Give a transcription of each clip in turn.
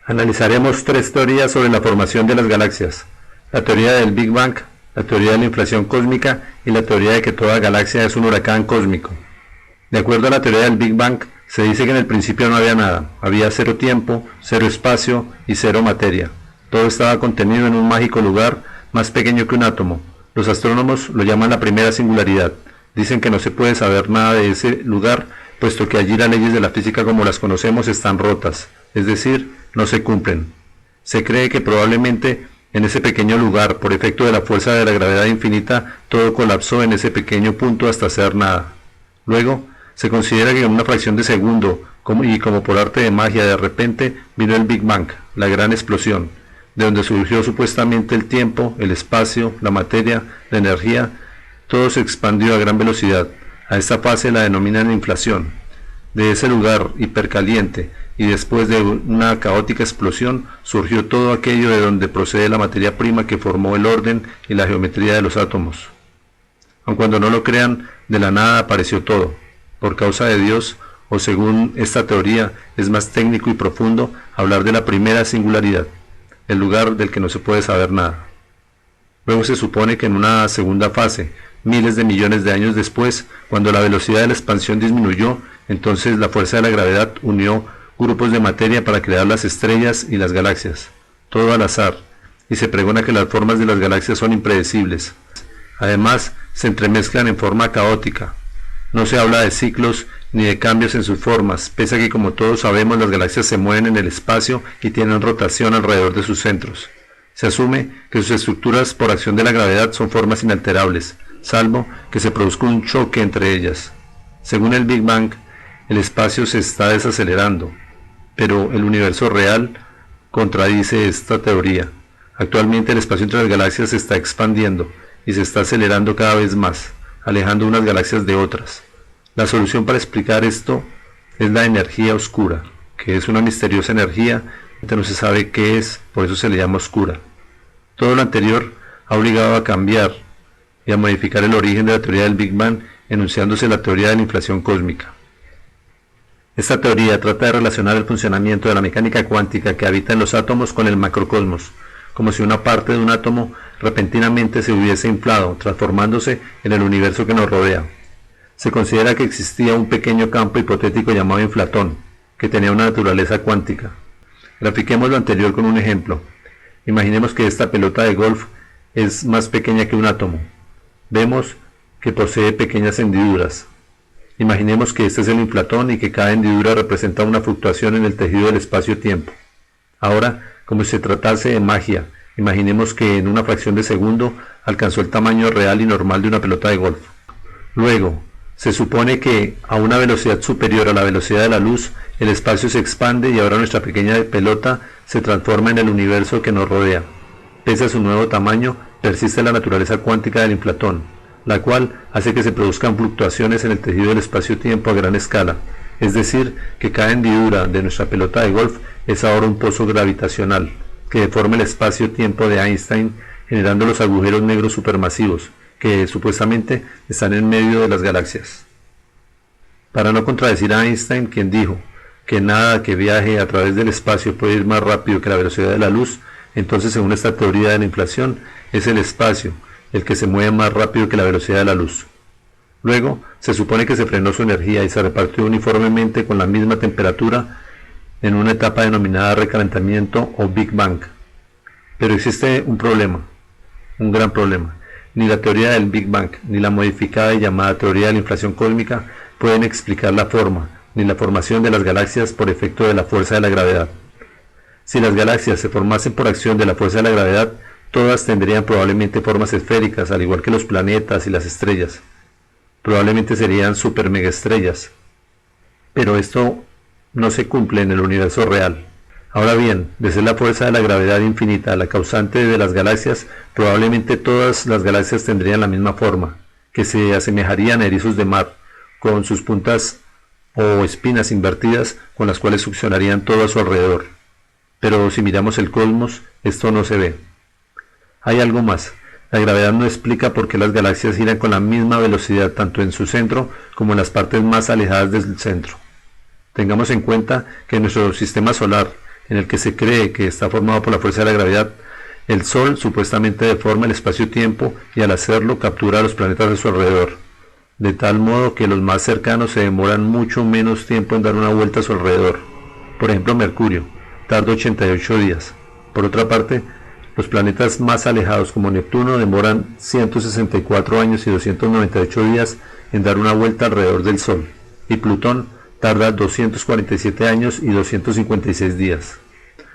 Analizaremos tres teorías sobre la formación de las galaxias: la teoría del Big Bang, la teoría de la inflación cósmica y la teoría de que toda galaxia es un huracán cósmico. De acuerdo a la teoría del Big Bang, se dice que en el principio no había nada, había cero tiempo, cero espacio y cero materia. Todo estaba contenido en un mágico lugar más pequeño que un átomo. Los astrónomos lo llaman la primera singularidad. Dicen que no se puede saber nada de ese lugar, puesto que allí las leyes de la física como las conocemos están rotas, es decir, no se cumplen. Se cree que probablemente en ese pequeño lugar, por efecto de la fuerza de la gravedad infinita, todo colapsó en ese pequeño punto hasta ser nada. Luego, se considera que en una fracción de segundo, como por arte de magia, de repente vino el Big Bang, la gran explosión, de donde surgió supuestamente el tiempo, el espacio, la materia, la energía. Todo se expandió a gran velocidad. A esta fase la denominan inflación. De ese lugar hipercaliente y después de una caótica explosión surgió todo aquello de donde procede la materia prima que formó el orden y la geometría de los átomos. Aun cuando no lo crean, de la nada apareció todo. Por causa de Dios, o según esta teoría, es más técnico y profundo hablar de la primera singularidad, el lugar del que no se puede saber nada. Luego se supone que en una segunda fase, miles de millones de años después, cuando la velocidad de la expansión disminuyó, entonces la fuerza de la gravedad unió grupos de materia para crear las estrellas y las galaxias, todo al azar, y se pregona que las formas de las galaxias son impredecibles. Además, se entremezclan en forma caótica. No se habla de ciclos ni de cambios en sus formas, pese a que, como todos sabemos, las galaxias se mueven en el espacio y tienen rotación alrededor de sus centros. Se asume que sus estructuras por acción de la gravedad son formas inalterables, salvo que se produzca un choque entre ellas. Según el Big Bang, el espacio se está desacelerando, pero el universo real contradice esta teoría. Actualmente el espacio entre las galaxias se está expandiendo y se está acelerando cada vez más, alejando unas galaxias de otras. La solución para explicar esto es la energía oscura, que es una misteriosa energía que no se sabe qué es, por eso se le llama oscura. Todo lo anterior ha obligado a cambiar y a modificar el origen de la teoría del Big Bang, enunciándose la teoría de la inflación cósmica. Esta teoría trata de relacionar el funcionamiento de la mecánica cuántica que habita en los átomos con el macrocosmos, como si una parte de un átomo repentinamente se hubiese inflado, transformándose en el universo que nos rodea. Se considera que existía un pequeño campo hipotético llamado inflatón, que tenía una naturaleza cuántica. Grafiquemos lo anterior con un ejemplo. Imaginemos que esta pelota de golf es más pequeña que un átomo. Vemos que posee pequeñas hendiduras. Imaginemos que este es el inflatón y que cada hendidura representa una fluctuación en el tejido del espacio-tiempo. Ahora, como si se tratase de magia, imaginemos que en una fracción de segundo alcanzó el tamaño real y normal de una pelota de golf. Luego, se supone que a una velocidad superior a la velocidad de la luz, el espacio se expande y ahora nuestra pequeña pelota se transforma en el universo que nos rodea. Pese a su nuevo tamaño, persiste la naturaleza cuántica del inflatón, la cual hace que se produzcan fluctuaciones en el tejido del espacio-tiempo a gran escala. Es decir, que cada hendidura de nuestra pelota de golf es ahora un pozo gravitacional, que deforma el espacio-tiempo de Einstein, generando los agujeros negros supermasivos, que supuestamente están en medio de las galaxias. Para no contradecir a Einstein, quien dijo que nada que viaje a través del espacio puede ir más rápido que la velocidad de la luz, entonces, según esta teoría de la inflación, es el espacio el que se mueve más rápido que la velocidad de la luz. Luego, se supone que se frenó su energía y se repartió uniformemente con la misma temperatura en una etapa denominada recalentamiento o Big Bang. Pero existe un problema, un gran problema. Ni la teoría del Big Bang, ni la modificada y llamada teoría de la inflación cósmica pueden explicar la forma, ni la formación de las galaxias por efecto de la fuerza de la gravedad. Si las galaxias se formasen por acción de la fuerza de la gravedad, todas tendrían probablemente formas esféricas, al igual que los planetas y las estrellas. Probablemente serían super megaestrellas. Pero esto no se cumple en el universo real. Ahora bien, de ser la fuerza de la gravedad infinita la causante de las galaxias, probablemente todas las galaxias tendrían la misma forma, que se asemejarían a erizos de mar, con sus puntas o espinas invertidas con las cuales succionarían todo a su alrededor. Pero si miramos el cosmos, esto no se ve. Hay algo más. La gravedad no explica por qué las galaxias giran con la misma velocidad tanto en su centro como en las partes más alejadas del centro. Tengamos en cuenta que nuestro sistema solar en el que se cree que está formado por la fuerza de la gravedad, el Sol supuestamente deforma el espacio-tiempo y al hacerlo captura a los planetas a su alrededor, de tal modo que los más cercanos se demoran mucho menos tiempo en dar una vuelta a su alrededor. Por ejemplo, Mercurio tarda 88 días. Por otra parte, los planetas más alejados como Neptuno demoran 164 años y 298 días en dar una vuelta alrededor del Sol, y Plutón tarda 247 años y 256 días.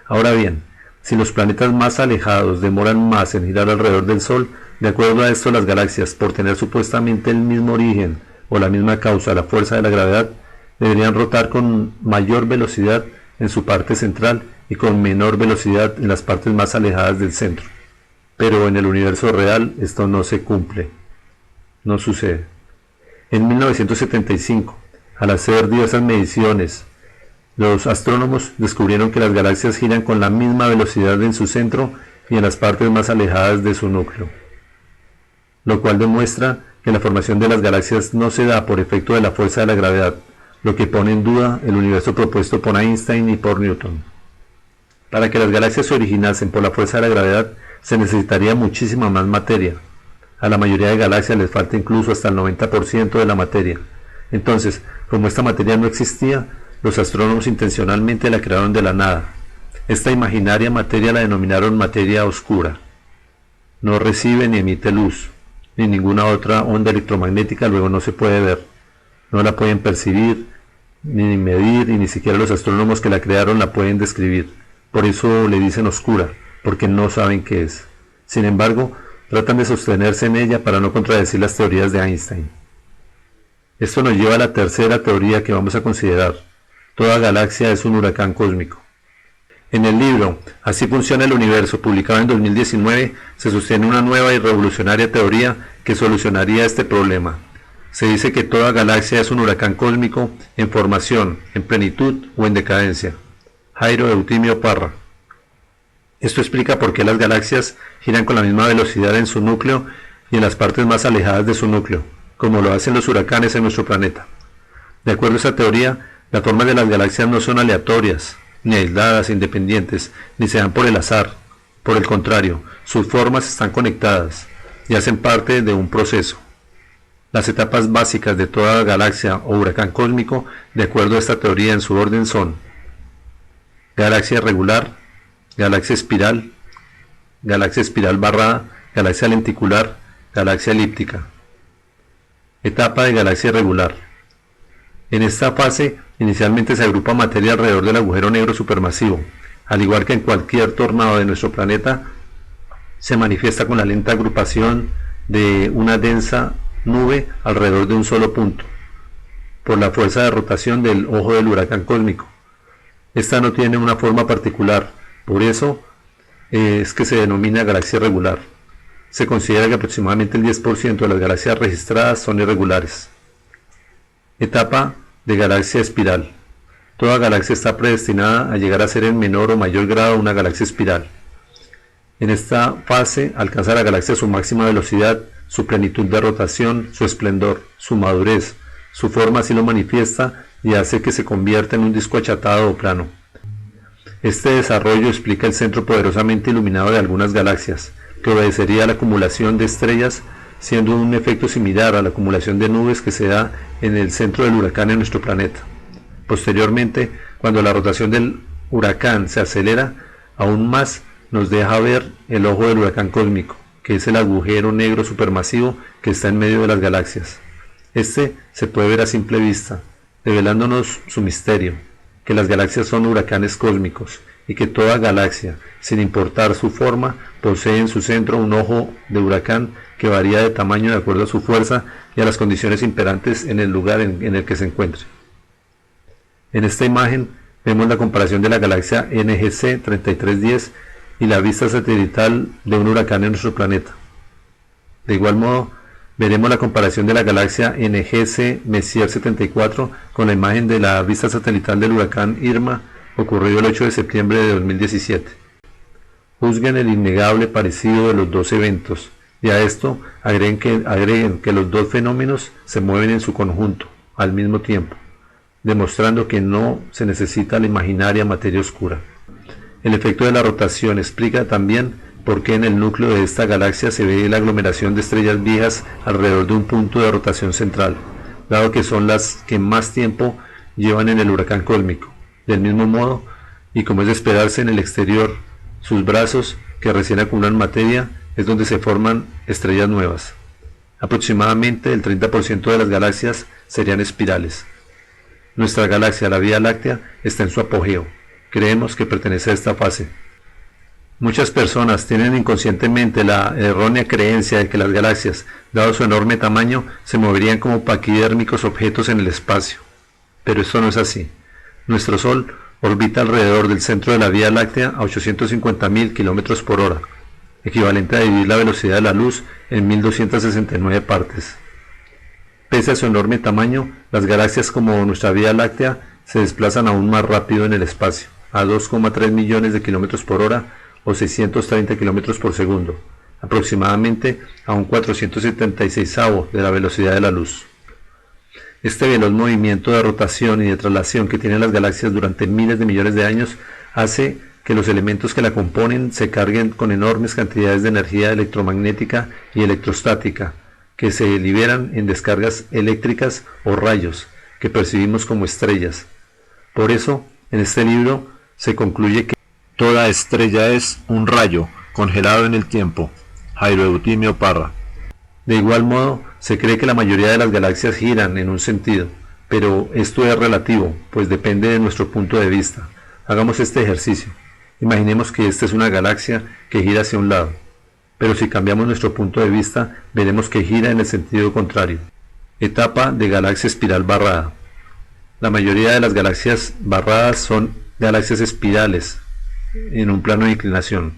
Ahora bien, si los planetas más alejados demoran más en girar alrededor del Sol, de acuerdo a esto las galaxias, por tener supuestamente el mismo origen o la misma causa, la fuerza de la gravedad, deberían rotar con mayor velocidad en su parte central y con menor velocidad en las partes más alejadas del centro. Pero en el universo real esto no se cumple, no sucede. En 1975, al hacer diversas mediciones, los astrónomos descubrieron que las galaxias giran con la misma velocidad en su centro y en las partes más alejadas de su núcleo, lo cual demuestra que la formación de las galaxias no se da por efecto de la fuerza de la gravedad, lo que pone en duda el universo propuesto por Einstein y por Newton. Para que las galaxias se originasen por la fuerza de la gravedad, se necesitaría muchísima más materia. A la mayoría de galaxias les falta incluso hasta el 90% de la materia. Entonces, como esta materia no existía, los astrónomos intencionalmente la crearon de la nada. Esta imaginaria materia la denominaron materia oscura. No recibe ni emite luz, ni ninguna otra onda electromagnética, luego no se puede ver. No la pueden percibir, ni medir, y ni siquiera los astrónomos que la crearon la pueden describir. Por eso le dicen oscura, porque no saben qué es. Sin embargo, tratan de sostenerse en ella para no contradecir las teorías de Einstein. Esto nos lleva a la tercera teoría que vamos a considerar. Toda galaxia es un huracán cósmico. En el libro Así funciona el universo, publicado en 2019, se sostiene una nueva y revolucionaria teoría que solucionaría este problema. Se dice que toda galaxia es un huracán cósmico en formación, en plenitud o en decadencia. Jairo Eutimio Parra. Esto explica por qué las galaxias giran con la misma velocidad en su núcleo y en las partes más alejadas de su núcleo, como lo hacen los huracanes en nuestro planeta. De acuerdo a esta teoría, las formas de las galaxias no son aleatorias, ni aisladas, independientes, ni se dan por el azar. Por el contrario, sus formas están conectadas y hacen parte de un proceso. Las etapas básicas de toda galaxia o huracán cósmico, de acuerdo a esta teoría en su orden, son galaxia regular, galaxia espiral barrada, galaxia lenticular, galaxia elíptica. Etapa de galaxia regular. En esta fase, inicialmente se agrupa materia alrededor del agujero negro supermasivo. Al igual que en cualquier tornado de nuestro planeta, se manifiesta con la lenta agrupación de una densa nube alrededor de un solo punto, por la fuerza de rotación del ojo del huracán cósmico. Esta no tiene una forma particular, por eso es que se denomina galaxia regular. Se considera que aproximadamente el 10% de las galaxias registradas son irregulares. Etapa de galaxia espiral. Toda galaxia está predestinada a llegar a ser en menor o mayor grado una galaxia espiral. En esta fase alcanza la galaxia su máxima velocidad, su plenitud de rotación, su esplendor, su madurez. Su forma así lo manifiesta y hace que se convierta en un disco achatado o plano. Este desarrollo explica el centro poderosamente iluminado de algunas galaxias, que obedecería a la acumulación de estrellas, siendo un efecto similar a la acumulación de nubes que se da en el centro del huracán en nuestro planeta. Posteriormente, cuando la rotación del huracán se acelera aún más, nos deja ver el ojo del huracán cósmico, que es el agujero negro supermasivo que está en medio de las galaxias. Este se puede ver a simple vista, revelándonos su misterio, que las galaxias son huracanes cósmicos y que toda galaxia, sin importar su forma, posee en su centro un ojo de huracán que varía de tamaño de acuerdo a su fuerza y a las condiciones imperantes en el lugar en el que se encuentre. En esta imagen vemos la comparación de la galaxia NGC 3310 y la vista satelital de un huracán en nuestro planeta. De igual modo, veremos la comparación de la galaxia NGC Messier 74 con la imagen de la vista satelital del huracán Irma ocurrido el 8 de septiembre de 2017. Juzguen el innegable parecido de los dos eventos y a esto agreguen que los dos fenómenos se mueven en su conjunto, al mismo tiempo, demostrando que no se necesita la imaginaria materia oscura. El efecto de la rotación explica también por qué en el núcleo de esta galaxia se ve la aglomeración de estrellas viejas alrededor de un punto de rotación central, dado que son las que más tiempo llevan en el huracán cósmico. Del mismo modo, y como es de esperarse en el exterior, sus brazos, que recién acumulan materia, es donde se forman estrellas nuevas. Aproximadamente el 30% de las galaxias serían espirales. Nuestra galaxia, la Vía Láctea, está en su apogeo. Creemos que pertenece a esta fase. Muchas personas tienen inconscientemente la errónea creencia de que las galaxias, dado su enorme tamaño, se moverían como paquidérmicos objetos en el espacio. Pero esto no es así. Nuestro Sol orbita alrededor del centro de la Vía Láctea a 850.000 km por hora, equivalente a dividir la velocidad de la luz en 1269 partes. Pese a su enorme tamaño, las galaxias como nuestra Vía Láctea se desplazan aún más rápido en el espacio, a 2,3 millones de kilómetros por hora o 630 kilómetros por segundo, aproximadamente a un 476avo de la velocidad de la luz. Este veloz movimiento de rotación y de traslación que tienen las galaxias durante miles de millones de años hace que los elementos que la componen se carguen con enormes cantidades de energía electromagnética y electrostática, que se liberan en descargas eléctricas o rayos, que percibimos como estrellas. Por eso, en este libro se concluye que toda estrella es un rayo congelado en el tiempo. Jairo Eutimio Parra. De igual modo, se cree que la mayoría de las galaxias giran en un sentido, pero esto es relativo, pues depende de nuestro punto de vista. Hagamos este ejercicio. Imaginemos que esta es una galaxia que gira hacia un lado, pero si cambiamos nuestro punto de vista, veremos que gira en el sentido contrario. Etapa de galaxia espiral barrada. La mayoría de las galaxias barradas son galaxias espirales en un plano de inclinación.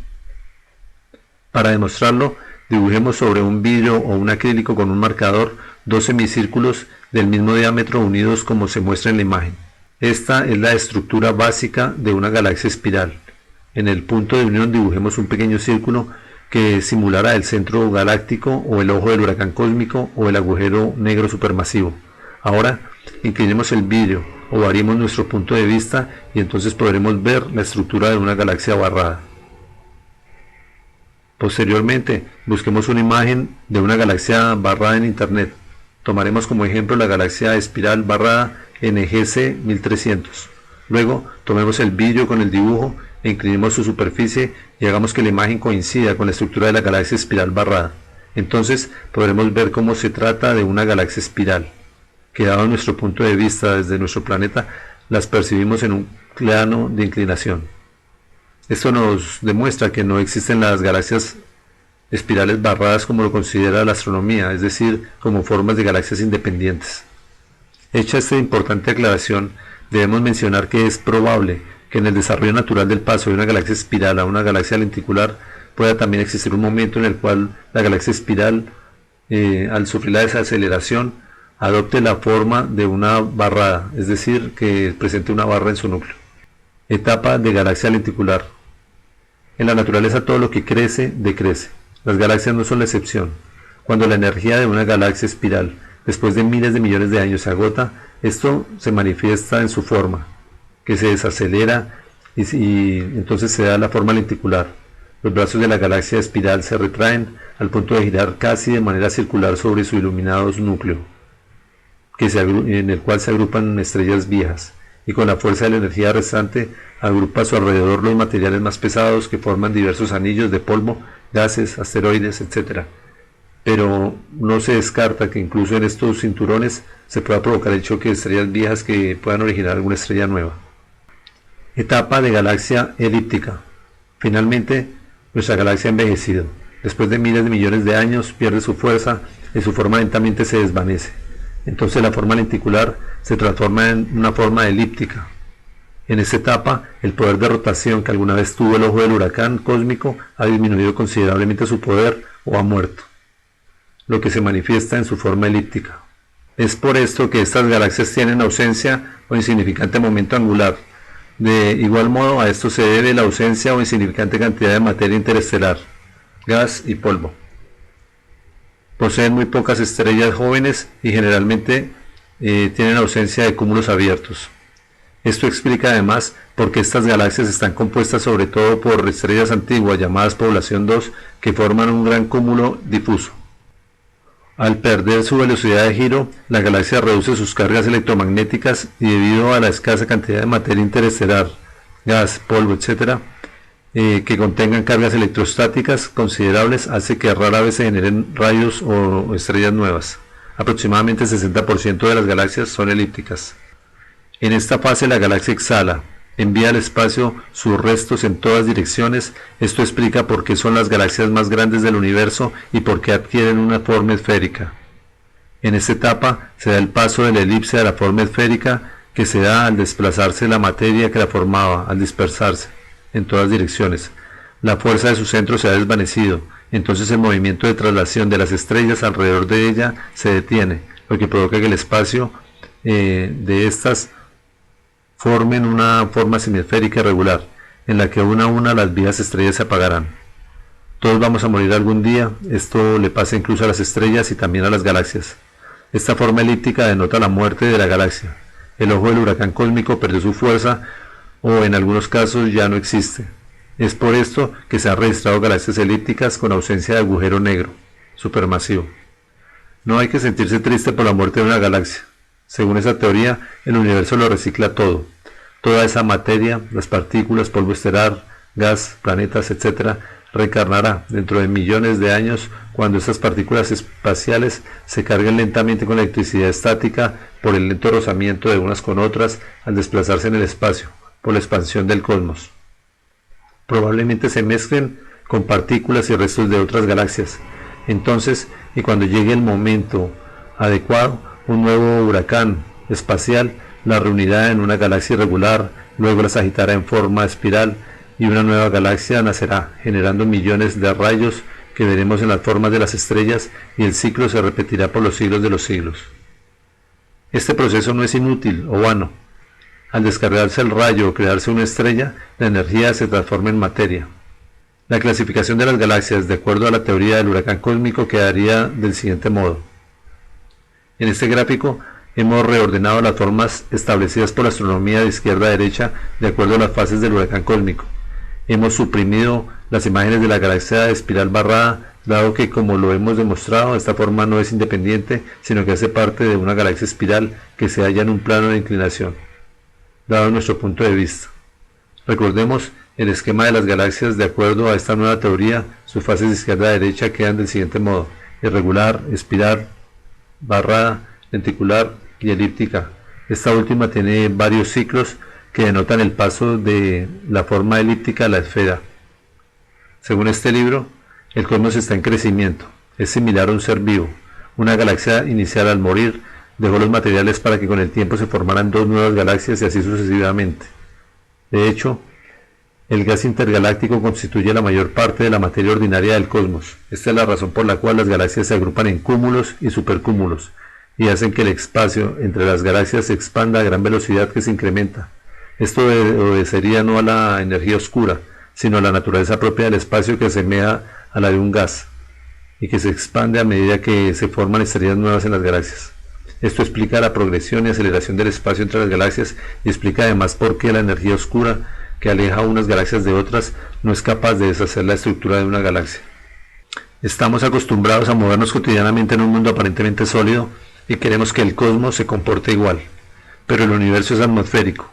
Para demostrarlo, dibujemos sobre un vidrio o un acrílico con un marcador dos semicírculos del mismo diámetro unidos como se muestra en la imagen. Esta es la estructura básica de una galaxia espiral. En el punto de unión dibujemos un pequeño círculo que simulará el centro galáctico o el ojo del huracán cósmico o el agujero negro supermasivo. Ahora inclinemos el vidrio o variemos nuestro punto de vista y entonces podremos ver la estructura de una galaxia barrada. Posteriormente, busquemos una imagen de una galaxia barrada en Internet. Tomaremos como ejemplo la galaxia espiral barrada NGC 1300. Luego, tomemos el vidrio con el dibujo e inclinemos su superficie y hagamos que la imagen coincida con la estructura de la galaxia espiral barrada. Entonces, podremos ver cómo se trata de una galaxia espiral, que dado nuestro punto de vista desde nuestro planeta, las percibimos en un plano de inclinación. Esto nos demuestra que no existen las galaxias espirales barradas como lo considera la astronomía, es decir, como formas de galaxias independientes. Hecha esta importante aclaración, debemos mencionar que es probable que en el desarrollo natural del paso de una galaxia espiral a una galaxia lenticular pueda también existir un momento en el cual la galaxia espiral, al sufrir la desaceleración, adopte la forma de una barrada, es decir, que presente una barra en su núcleo. Etapa de galaxia lenticular. En la naturaleza todo lo que crece, decrece. Las galaxias no son la excepción. Cuando la energía de una galaxia espiral, después de miles de millones de años, se agota, esto se manifiesta en su forma, que se desacelera y entonces se da la forma lenticular. Los brazos de la galaxia espiral se retraen al punto de girar casi de manera circular sobre su iluminado núcleo, en el cual se agrupan estrellas viejas, y con la fuerza de la energía restante agrupa a su alrededor los materiales más pesados que forman diversos anillos de polvo, gases, asteroides, etc. Pero no se descarta que incluso en estos cinturones se pueda provocar el choque de estrellas viejas que puedan originar alguna estrella nueva. Etapa de galaxia elíptica. Finalmente, nuestra galaxia ha envejecido. Después de miles de millones de años pierde su fuerza y su forma lentamente se desvanece. Entonces la forma lenticular se transforma en una forma elíptica. En esta etapa, el poder de rotación que alguna vez tuvo el ojo del huracán cósmico ha disminuido considerablemente su poder o ha muerto, lo que se manifiesta en su forma elíptica. Es por esto que estas galaxias tienen ausencia o insignificante momento angular. De igual modo, a esto se debe la ausencia o insignificante cantidad de materia interestelar, gas y polvo. Poseen muy pocas estrellas jóvenes y generalmente tienen ausencia de cúmulos abiertos. Esto explica además por qué estas galaxias están compuestas sobre todo por estrellas antiguas llamadas población 2 que forman un gran cúmulo difuso. Al perder su velocidad de giro, la galaxia reduce sus cargas electromagnéticas y debido a la escasa cantidad de materia interestelar, gas, polvo, etc., que contengan cargas electrostáticas considerables, hace que rara vez se generen rayos o estrellas nuevas. Aproximadamente el 60% de las galaxias son elípticas. En esta fase la galaxia exhala, envía al espacio sus restos en todas direcciones. Esto explica por qué son las galaxias más grandes del universo y por qué adquieren una forma esférica. En esta etapa se da el paso de la elipse a la forma esférica, que se da al desplazarse la materia que la formaba, al dispersarse en todas direcciones. La fuerza de su centro se ha desvanecido, entonces el movimiento de traslación de las estrellas alrededor de ella se detiene, lo que provoca que el espacio de estas formen una forma semiesférica irregular, en la que una a una las viejas estrellas se apagarán. Todos vamos a morir algún día, esto le pasa incluso a las estrellas y también a las galaxias. Esta forma elíptica denota la muerte de la galaxia. El ojo del huracán cósmico perdió su fuerza o en algunos casos ya no existe. Es por esto que se han registrado galaxias elípticas con ausencia de agujero negro supermasivo. No hay que sentirse triste por la muerte de una galaxia. Según esa teoría, el universo lo recicla todo. Toda esa materia, las partículas, polvo estelar, gas, planetas, etc., reencarnará dentro de millones de años cuando estas partículas espaciales se carguen lentamente con electricidad estática por el lento rozamiento de unas con otras al desplazarse en el espacio, por la expansión del cosmos. Probablemente se mezclen con partículas y restos de otras galaxias. Entonces, y cuando llegue el momento adecuado, un nuevo huracán espacial la reunirá en una galaxia irregular, luego las agitará en forma espiral y una nueva galaxia nacerá, generando millones de rayos que veremos en las formas de las estrellas, y el ciclo se repetirá por los siglos de los siglos. Este proceso no es inútil o vano. Al descargarse el rayo o crearse una estrella, la energía se transforma en materia. La clasificación de las galaxias, de acuerdo a la teoría del huracán cósmico, quedaría del siguiente modo. En este gráfico hemos reordenado las formas establecidas por la astronomía de izquierda a derecha de acuerdo a las fases del huracán cósmico. Hemos suprimido las imágenes de la galaxia de espiral barrada, dado que, como lo hemos demostrado, esta forma no es independiente, sino que hace parte de una galaxia espiral que se halla en un plano de inclinación, dado nuestro punto de vista. Recordemos el esquema de las galaxias. De acuerdo a esta nueva teoría, sus fases de izquierda a derecha quedan del siguiente modo: irregular, espiral, barrada, lenticular y elíptica. Esta última tiene varios ciclos que denotan el paso de la forma elíptica a la esfera. Según este libro, el cosmos está en crecimiento, es similar a un ser vivo. Una galaxia inicial, al morir, dejó los materiales para que con el tiempo se formaran dos nuevas galaxias y así sucesivamente. De hecho, el gas intergaláctico constituye la mayor parte de la materia ordinaria del cosmos. Esta es la razón por la cual las galaxias se agrupan en cúmulos y supercúmulos y hacen que el espacio entre las galaxias se expanda a gran velocidad que se incrementa. Esto obedecería no a la energía oscura, sino a la naturaleza propia del espacio, que asemeja a la de un gas y que se expande a medida que se forman estrellas nuevas en las galaxias. Esto explica la progresión y aceleración del espacio entre las galaxias y explica además por qué la energía oscura que aleja a unas galaxias de otras no es capaz de deshacer la estructura de una galaxia. Estamos acostumbrados a movernos cotidianamente en un mundo aparentemente sólido y queremos que el cosmos se comporte igual, pero el universo es atmosférico.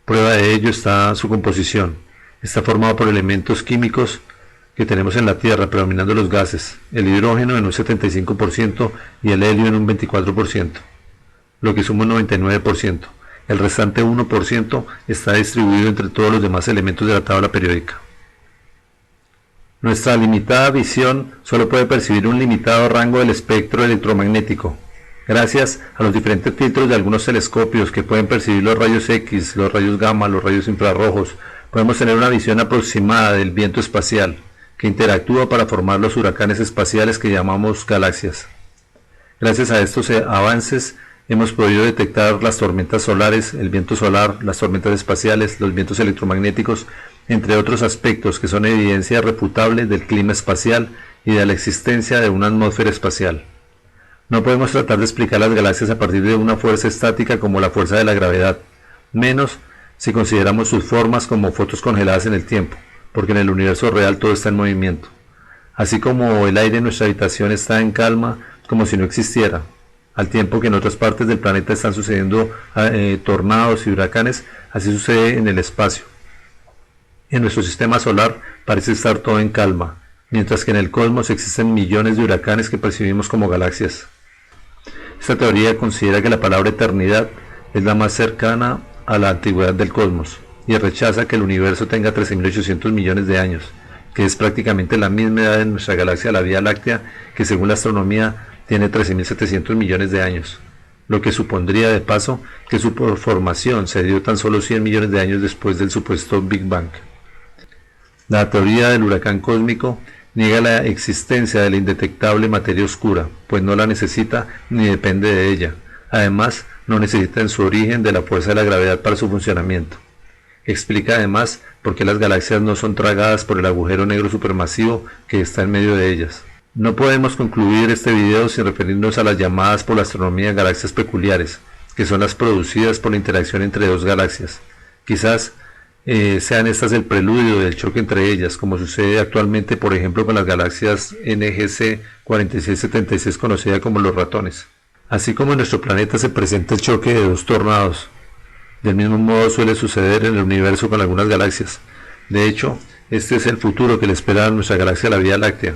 Prueba de ello está su composición. Está formado por elementos químicos que tenemos en la Tierra, predominando los gases, el hidrógeno en un 75% y el helio en un 24%, lo que suma un 99%. El restante 1% está distribuido entre todos los demás elementos de la tabla periódica. Nuestra limitada visión solo puede percibir un limitado rango del espectro electromagnético. Gracias a los diferentes filtros de algunos telescopios que pueden percibir los rayos X, los rayos gamma, los rayos infrarrojos, podemos tener una visión aproximada del viento espacial, que interactúa para formar los huracanes espaciales que llamamos galaxias. Gracias a estos avances hemos podido detectar las tormentas solares, el viento solar, las tormentas espaciales, los vientos electromagnéticos, entre otros aspectos que son evidencia irrefutable del clima espacial y de la existencia de una atmósfera espacial. No podemos tratar de explicar las galaxias a partir de una fuerza estática como la fuerza de la gravedad. menos si consideramos sus formas como fotos congeladas en el tiempo, porque en el universo real todo está en movimiento. Así como el aire en nuestra habitación está en calma, como si no existiera, al tiempo que en otras partes del planeta están sucediendo tornados y huracanes, así sucede en el espacio. En nuestro sistema solar parece estar todo en calma, mientras que en el cosmos existen millones de huracanes que percibimos como galaxias. Esta teoría considera que la palabra eternidad es la más cercana a la antigüedad del cosmos, y rechaza que el universo tenga 13.800 millones de años, que es prácticamente la misma edad de nuestra galaxia, la Vía Láctea, que según la astronomía tiene 13.700 millones de años, lo que supondría de paso que su formación se dio tan solo 100 millones de años después del supuesto Big Bang. La teoría del huracán cósmico niega la existencia de la indetectable materia oscura, pues no la necesita ni depende de ella. Además, no necesita en su origen de la fuerza de la gravedad para su funcionamiento. Explica además por qué las galaxias no son tragadas por el agujero negro supermasivo que está en medio de ellas. No podemos concluir este video sin referirnos a las llamadas por la astronomía galaxias peculiares, que son las producidas por la interacción entre dos galaxias. Quizás sean estas el preludio del choque entre ellas, como sucede actualmente por ejemplo con las galaxias NGC 4676 conocida como los ratones. Así como en nuestro planeta se presenta el choque de dos tornados, del mismo modo suele suceder en el universo con algunas galaxias. De hecho, este es el futuro que le espera a nuestra galaxia, la Vía Láctea,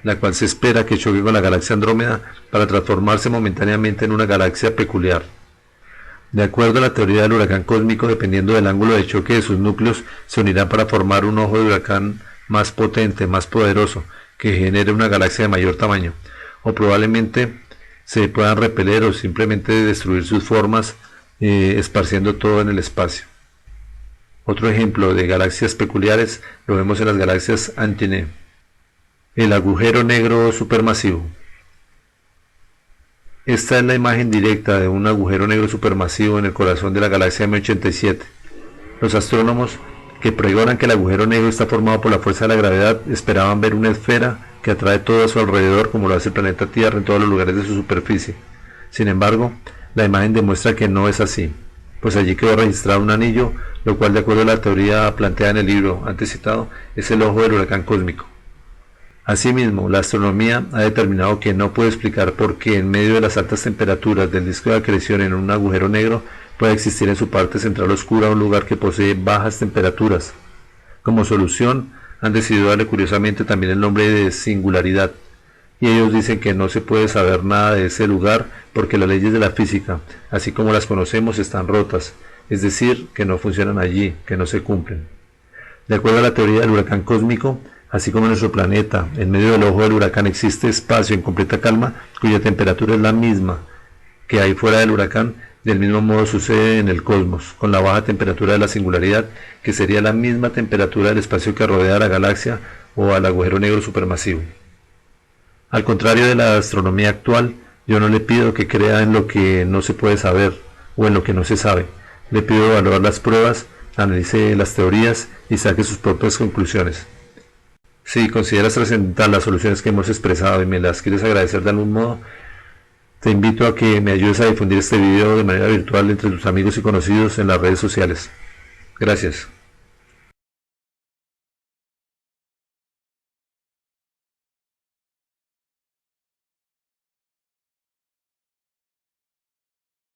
la cual se espera que choque con la galaxia Andrómeda para transformarse momentáneamente en una galaxia peculiar. De acuerdo a la teoría del huracán cósmico, dependiendo del ángulo de choque de sus núcleos, se unirán para formar un ojo de huracán más potente, más poderoso, que genere una galaxia de mayor tamaño, o probablemente se puedan repeler o simplemente destruir sus formas, esparciendo todo en el espacio. Otro ejemplo de galaxias peculiares lo vemos en las galaxias Antinee. El agujero negro supermasivo. Esta es la imagen directa de un agujero negro supermasivo en el corazón de la galaxia M87. Los astrónomos que pregonan que el agujero negro está formado por la fuerza de la gravedad esperaban ver una esfera que atrae todo a su alrededor como lo hace el planeta Tierra en todos los lugares de su superficie. Sin embargo, la imagen demuestra que no es así, pues allí quedó registrado un anillo, lo cual de acuerdo a la teoría planteada en el libro antes citado, es el ojo del huracán cósmico. Asimismo, la astronomía ha determinado que no puede explicar por qué en medio de las altas temperaturas del disco de acreción en un agujero negro puede existir en su parte central oscura un lugar que posee bajas temperaturas. Como solución, han decidido darle curiosamente también el nombre de singularidad, y ellos dicen que no se puede saber nada de ese lugar porque las leyes de la física, así como las conocemos, están rotas, es decir, que no funcionan allí, que no se cumplen. De acuerdo a la teoría del huracán cósmico, así como en nuestro planeta, en medio del ojo del huracán existe espacio en completa calma, cuya temperatura es la misma que hay fuera del huracán. Del mismo modo sucede en el cosmos, con la baja temperatura de la singularidad, que sería la misma temperatura del espacio que rodea a la galaxia o al agujero negro supermasivo. Al contrario de la astronomía actual, yo no le pido que crea en lo que no se puede saber o en lo que no se sabe. Le pido evaluar las pruebas, analice las teorías y saque sus propias conclusiones. Si consideras trascendental las soluciones que hemos expresado y me las quieres agradecer de algún modo, te invito a que me ayudes a difundir este video de manera virtual entre tus amigos y conocidos en las redes sociales. Gracias.